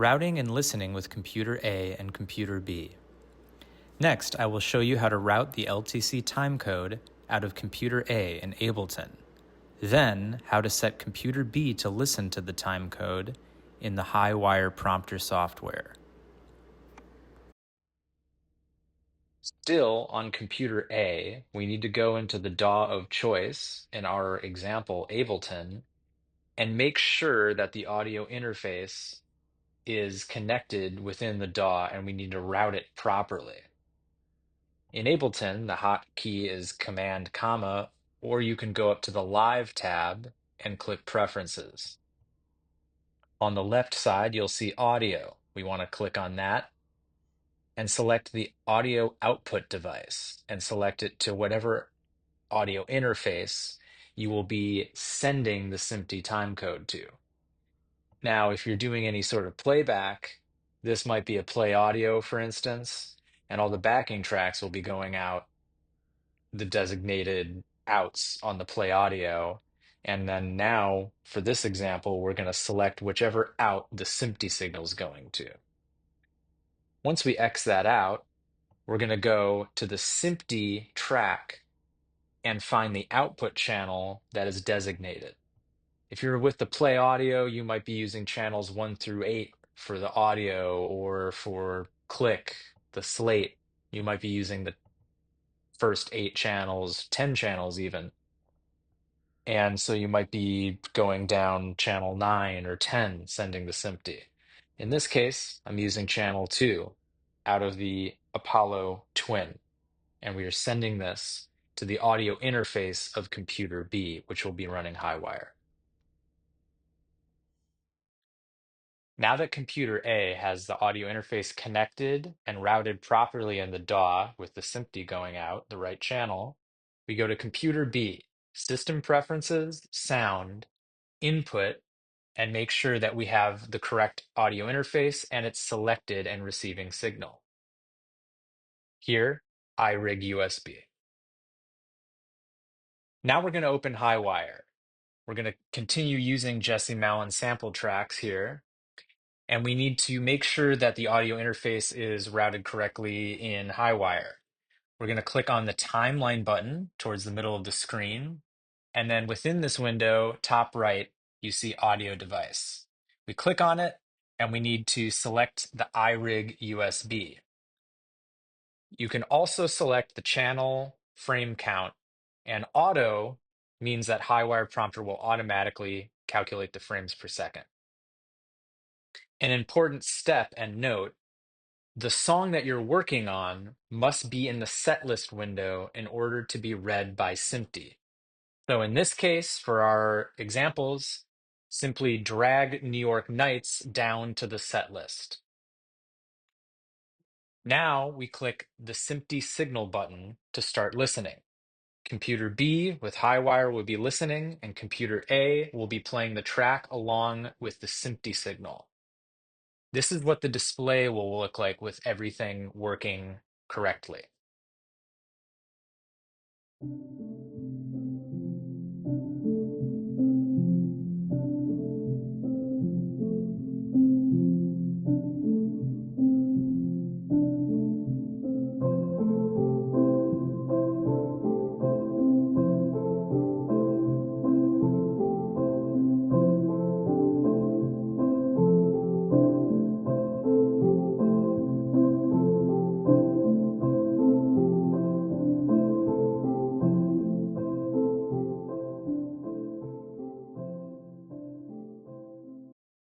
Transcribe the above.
routing and listening with computer A and computer B. Next, I will show you how to route the LTC timecode out of computer A in Ableton. Then, how to set computer B to listen to the timecode in the HiWire prompter software. Still on computer A, we need to go into the DAW of choice, in our example, Ableton, and make sure that the audio interface is connected within the DAW and we need to route it properly. In Ableton, the hotkey is Command, comma, or you can go up to the Live tab and click Preferences. On the left side, you'll see Audio. We want to click on that and select the audio output device and select it to whatever audio interface you will be sending the SMPTE timecode to. Now, if you're doing any sort of playback, this might be a play audio, for instance, and all the backing tracks will be going out the designated outs on the play audio. And then now, for this example, we're going to select whichever out the SMPTE signal is going to. Once we X that out, we're going to go to the SMPTE track and find the output channel that is designated. If you're with the play audio, you might be using channels 1 through 8 for the audio, or for click, the slate, you might be using the first 8 channels, 10 channels even. And so you might be going down channel 9 or 10, sending the SMPTE. In this case, I'm using channel 2 out of the Apollo Twin, and we are sending this to the audio interface of computer B, which will be running HiWire. Now that computer A has the audio interface connected and routed properly in the DAW with the SMPTE going out the right channel, we go to computer B, System Preferences, Sound, Input, and make sure that we have the correct audio interface and it's selected and receiving signal. Here, iRig USB. Now we're going to open HiWire. We're going to continue using Jesse Malin sample tracks here. And we need to make sure that the audio interface is routed correctly in HiWire. We're going to click on the timeline button towards the middle of the screen. And then within this window, top right, you see audio device. We click on it and we need to select the iRig USB. You can also select the channel frame count, and auto means that HiWire prompter will automatically calculate the frames per second. An important step and note: the song that you're working on must be in the setlist window in order to be read by SMPTE. So in this case, for our examples, simply drag New York Nights down to the setlist. Now we click the SMPTE signal button to start listening. Computer B with HiWire will be listening, and computer A will be playing the track along with the SMPTE signal. This is what the display will look like with everything working correctly.